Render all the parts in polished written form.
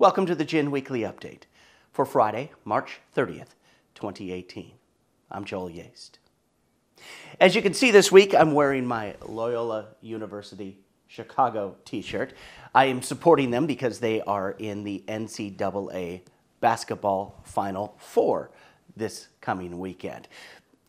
Welcome to the Gin Weekly Update for Friday, March 30th, 2018. I'm Joel Yaste. As you can see this week, I'm wearing my Loyola University Chicago t-shirt. I am supporting them because they are in the NCAA basketball Final Four this coming weekend.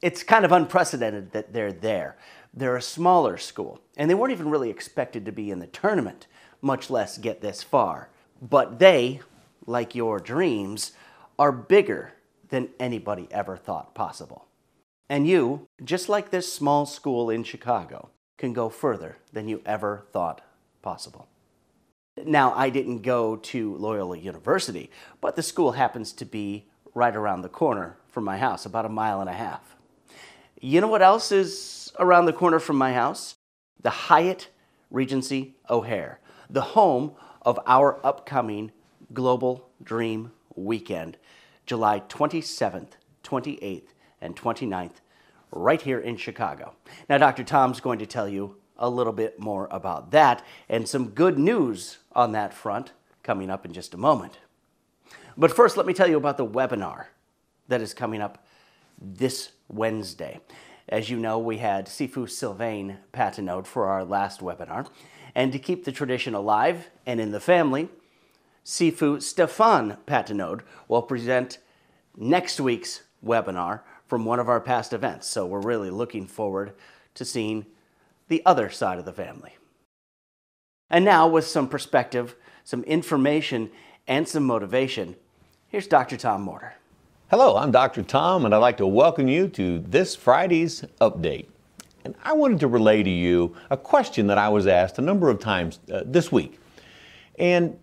It's kind of unprecedented that they're there. They're a smaller school, and they weren't even really expected to be in the tournament, much less get this far. But they, like your dreams, are bigger than anybody ever thought possible. And you, just like this small school in Chicago, can go further than you ever thought possible. Now, I didn't go to Loyola University, but the school happens to be right around the corner from my house, about 1.5 miles. You know what else is around the corner from my house? The Hyatt Regency O'Hare, the home of our upcoming Global Dream Weekend, July 27th, 28th, and 29th, right here in Chicago. Now, Dr. Tom's going to tell you a little bit more about that and some good news on that front coming up in just a moment. But first, let me tell you about the webinar that is coming up this Wednesday. As you know, we had Sifu Sylvain Patenaude for our last webinar. And to keep the tradition alive and in the family, Sifu Stéphane Patenaude will present next week's webinar from one of our past events. So we're really looking forward to seeing the other side of the family. And now, with some perspective, some information, and some motivation, here's Dr. Tom Morter. Hello, I'm Dr. Tom, and I'd like to welcome you to this Friday's update. And I wanted to relay to you a question that I was asked a number of times this week. And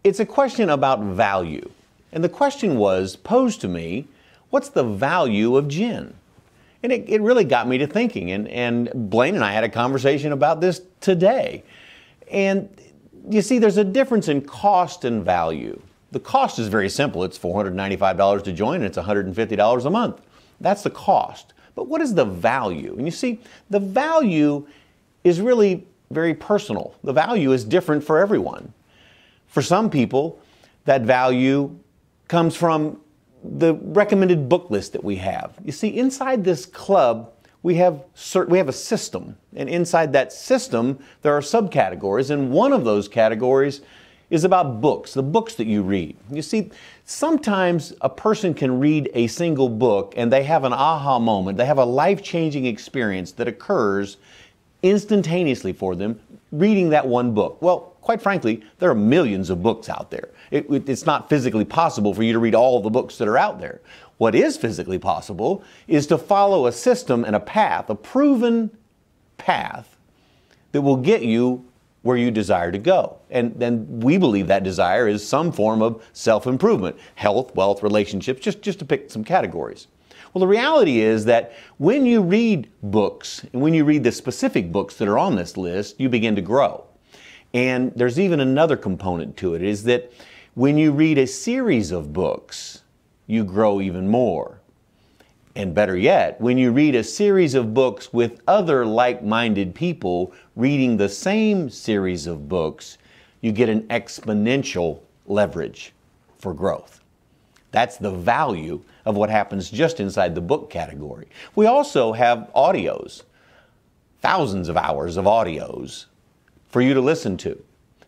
it's a question about value. And the question was posed to me, what's the value of gin? And it really got me to thinking. And Blaine and I had a conversation about this today. And you see, there's a difference in cost and value. The cost is very simple. It's $495 to join, and it's $150 a month. That's the cost. But what is the value? And you see, the value is really very personal. The value is different for everyone. For some people, that value comes from the recommended book list that we have. You see, inside this club, we have a system. And inside that system, there are subcategories. And one of those categories is about books, the books that you read. You see, sometimes a person can read a single book and they have an aha moment. They have a life-changing experience that occurs instantaneously for them reading that one book. Well, quite frankly, there are millions of books out there. It's not physically possible for you to read all the books that are out there. What is physically possible is to follow a system and a path, a proven path that will get you where you desire to go. And then we believe that desire is some form of self-improvement, health, wealth, relationships, just to pick some categories. Well, the reality is that when you read books, and when you read the specific books that are on this list, you begin to grow. And there's even another component to it, is that when you read a series of books, you grow even more. And better yet, when you read a series of books with other like-minded people reading the same series of books, you get an exponential leverage for growth. That's the value of what happens just inside the book category. We also have audios, thousands of hours of audios for you to listen to.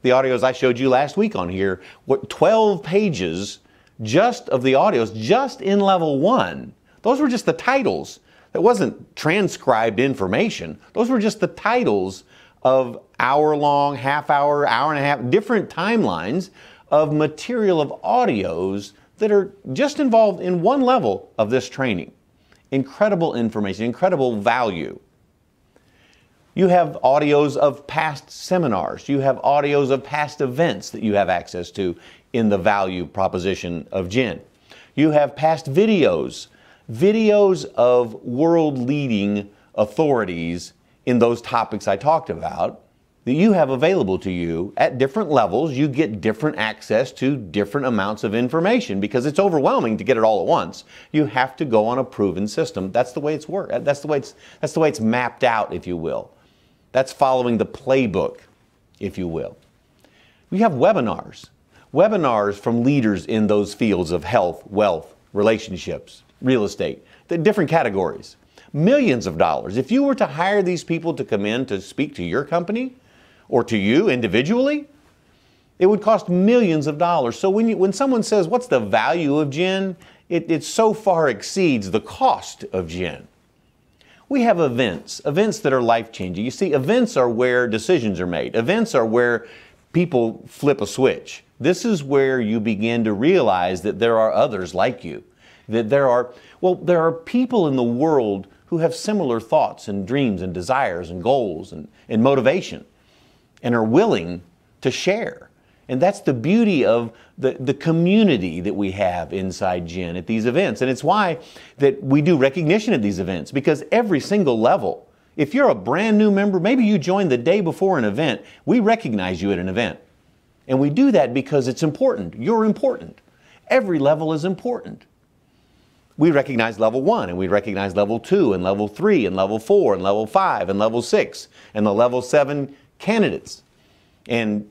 The audios I showed you last week on here, 12 pages just of the audios, just in level 1. Those were just the titles. It wasn't transcribed information. Those were just the titles of hour-long, half-hour, hour-and-a-half, different timelines of material of audios that are just involved in one level of this training. Incredible information, incredible value. You have audios of past seminars. You have audios of past events that you have access to in the value proposition of gin. You have past videos of world-leading authorities in those topics I talked about that you have available to you at different levels. You get different access to different amounts of information because it's overwhelming to get it all at once. You have to go on a proven system. That's the way it's worked. That's the way it's mapped out, if you will. That's following the playbook, if you will. We have webinars. webinars from leaders in those fields of health, wealth, relationships, real estate, the different categories. Millions of dollars. If you were to hire these people to come in to speak to your company or to you individually, it would cost millions of dollars. So when someone says, what's the value of Gen? It so far exceeds the cost of Gen. We have events that are life-changing. You see, events are where decisions are made. Events are where people flip a switch. This is where you begin to realize that there are others like you, that there are people in the world who have similar thoughts and dreams and desires and goals and motivation and are willing to share. And that's the beauty of the community that we have inside Gen at these events. And it's why that we do recognition at these events, because every single level, if you're a brand new member, maybe you joined the day before an event, we recognize you at an event. And we do that because it's important. You're important. Every level is important. We recognize level 1, and we recognize level 2, and level 3, and level 4, and level 5, and level 6, and the level 7 candidates. And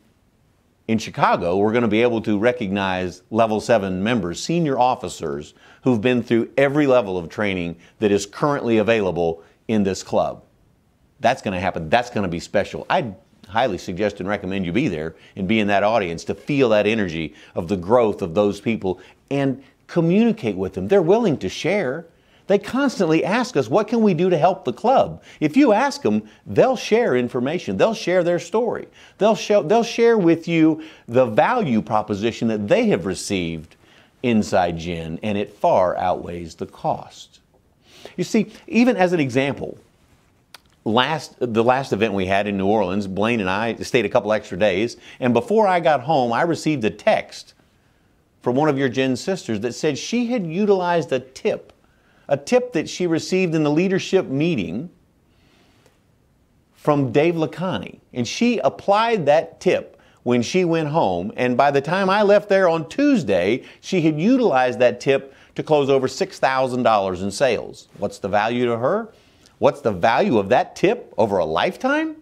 in Chicago, we're going to be able to recognize level 7 members, senior officers who've been through every level of training that is currently available in this club. That's going to happen. That's going to be special. I'd highly suggest and recommend you be there and be in that audience to feel that energy of the growth of those people and communicate with them. They're willing to share. They constantly ask us, what can we do to help the club? If you ask them, they'll share information. They'll share their story. They'll share with you the value proposition that they have received inside Gen, and it far outweighs the cost. You see, even as an example, the last event we had in New Orleans, Blaine and I stayed a couple extra days, and before I got home, I received a text from one of your Gen sisters that said she had utilized a tip that she received in the leadership meeting from Dave Lacani. And she applied that tip when she went home, and by the time I left there on Tuesday, she had utilized that tip to close over $6,000 in sales. What's the value to her? What's the value of that tip over a lifetime?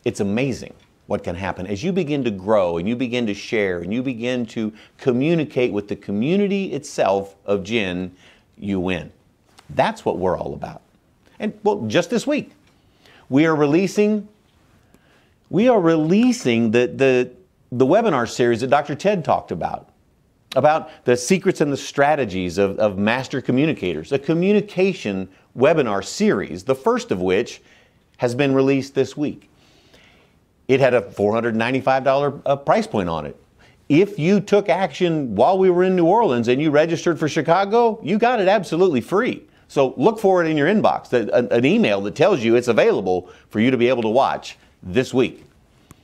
It's amazing what can happen as you begin to grow and you begin to share and you begin to communicate with the community itself of Gen. You win. That's what we're all about. And well, just this week, we are releasing the webinar series that Dr. Ted talked about the secrets and the strategies of master communicators, a communication webinar series, the first of which has been released this week. It had a $495 price point on it. If you took action while we were in New Orleans and you registered for Chicago, you got it absolutely free. So look for it in your inbox, an email that tells you it's available for you to be able to watch this week.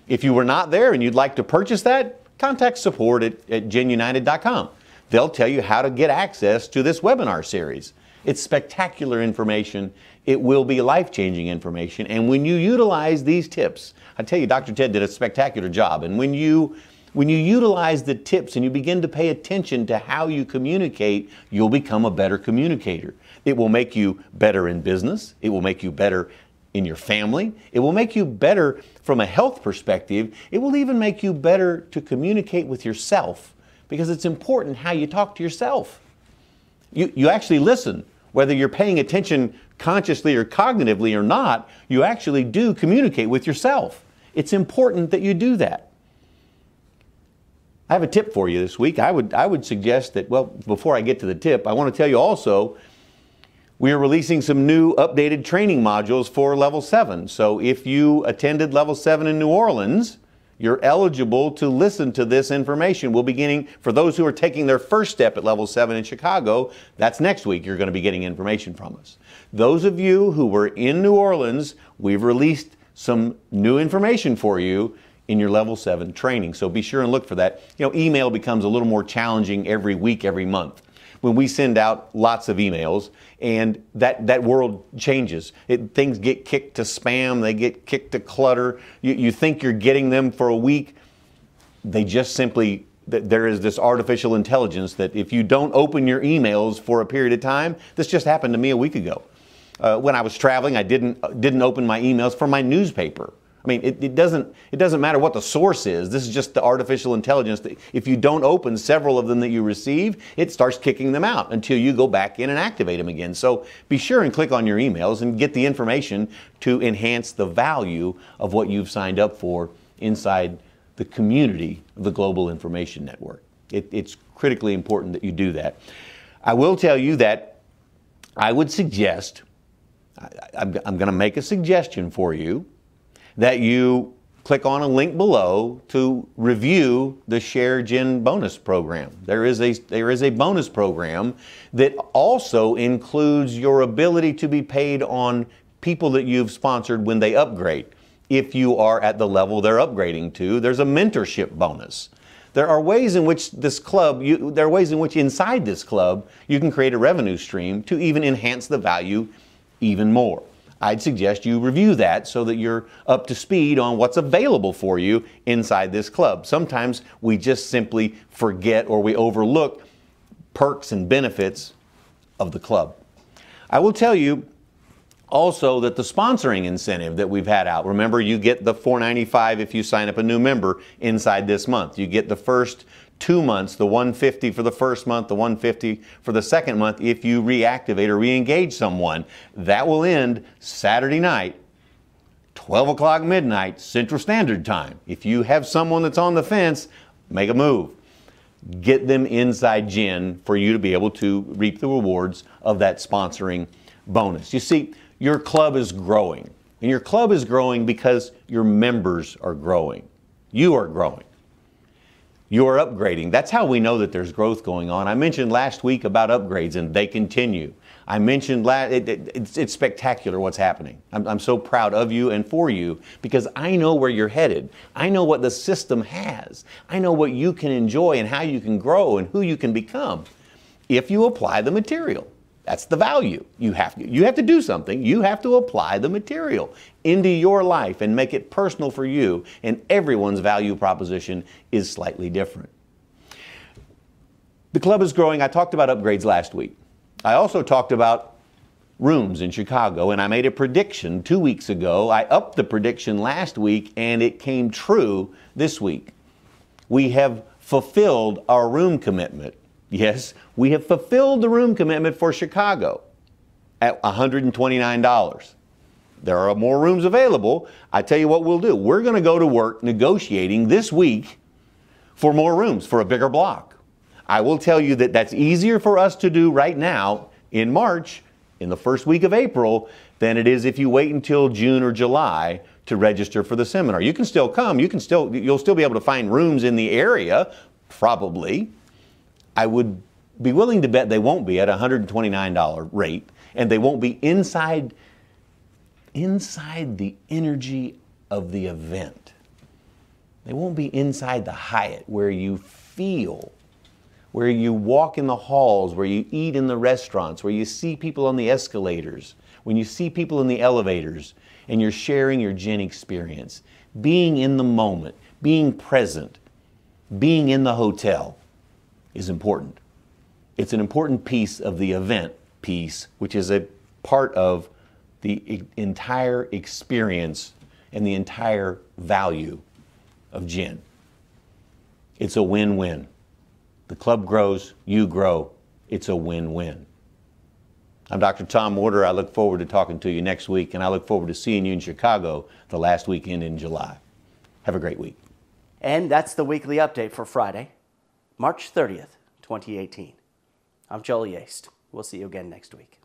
If you were not there and you'd like to purchase that, contact support at genunited.com. They'll tell you how to get access to this webinar series. It's spectacular information. It will be life-changing information. And when you utilize these tips, I tell you, Dr. Ted did a spectacular job. And when you utilize the tips and you begin to pay attention to how you communicate, you'll become a better communicator. It will make you better in business. It will make you better in your family. It will make you better from a health perspective. It will even make you better to communicate with yourself, because it's important how you talk to yourself. You actually listen. Whether you're paying attention consciously or cognitively or not, you actually do communicate with yourself. It's important that you do that. I have a tip for you this week. I would suggest that, well, before I get to the tip, I want to tell you also, we are releasing some new updated training modules for Level 7. So if you attended Level 7 in New Orleans, you're eligible to listen to this information. We'll be beginning, for those who are taking their first step at Level 7 in Chicago, that's next week you're going to be getting information from us. Those of you who were in New Orleans, we've released some new information for you in your Level 7 training. So be sure and look for that. You know, email becomes a little more challenging every week, every month, when we send out lots of emails, and that world changes. Things get kicked to spam, they get kicked to clutter. You think you're getting them for a week. They just simply, there is this artificial intelligence that if you don't open your emails for a period of time, this just happened to me a week ago. When I was traveling, I didn't open my emails for my newspaper. I mean, it doesn't matter what the source is. This is just the artificial intelligence. That if you don't open several of them that you receive, it starts kicking them out until you go back in and activate them again. So be sure and click on your emails and get the information to enhance the value of what you've signed up for inside the community of the Global Information Network. It's critically important that you do that. I will tell you that I would suggest, I'm going to make a suggestion for you, that you click on a link below to review the Share Gen bonus program. There is a bonus program that also includes your ability to be paid on people that you've sponsored when they upgrade. If you are at the level they're upgrading to, there's a mentorship bonus. There are ways in which inside this club you can create a revenue stream to even enhance the value even more. I'd suggest you review that so that you're up to speed on what's available for you inside this club. Sometimes we just simply forget or we overlook perks and benefits of the club. I will tell you also that the sponsoring incentive that we've had out, remember you get the $4.95 if you sign up a new member inside this month. You get the first 2 months, the $150 for the first month, the $150 for the second month if you reactivate or re-engage someone. That will end Saturday night, 12 o'clock midnight Central Standard Time. If you have someone that's on the fence, make a move. Get them inside Gen for you to be able to reap the rewards of that sponsoring bonus. You see, your club is growing, and your club is growing because your members are growing. You are growing. You're upgrading. That's how we know that there's growth going on. I mentioned last week about upgrades, and they continue. I mentioned it's spectacular what's happening. I'm so proud of you and for you because I know where you're headed. I know what the system has. I know what you can enjoy and how you can grow and who you can become if you apply the material. That's the value. You have to do something. You have to apply the material into your life and make it personal for you. And everyone's value proposition is slightly different. The club is growing. I talked about upgrades last week. I also talked about rooms in Chicago, and I made a prediction 2 weeks ago. I upped the prediction last week, and it came true this week. We have fulfilled our room commitment. Yes, we have fulfilled the room commitment for Chicago at $129. There are more rooms available. I tell you what we'll do. We're going to go to work negotiating this week for more rooms, for a bigger block. I will tell you that that's easier for us to do right now in March, in the first week of April, than it is if you wait until June or July to register for the seminar. You can still come. You'll still be able to find rooms in the area, probably. I would be willing to bet they won't be at a $129 rate, and they won't be inside the energy of the event. They won't be inside the Hyatt where you feel, where you walk in the halls, where you eat in the restaurants, where you see people on the escalators, when you see people in the elevators, and you're sharing your Gen experience. Being in the moment, being present, being in the hotel is important. It's an important piece of the event piece, which is a part of the entire experience and the entire value of Gen. It's a win-win. The club grows, you grow. It's a win-win. I'm Dr. Tom Warder. I look forward to talking to you next week, and I look forward to seeing you in Chicago the last weekend in July. Have a great week. And that's the weekly update for Friday, March 30th, 2018. I'm Joel Yaste. We'll see you again next week.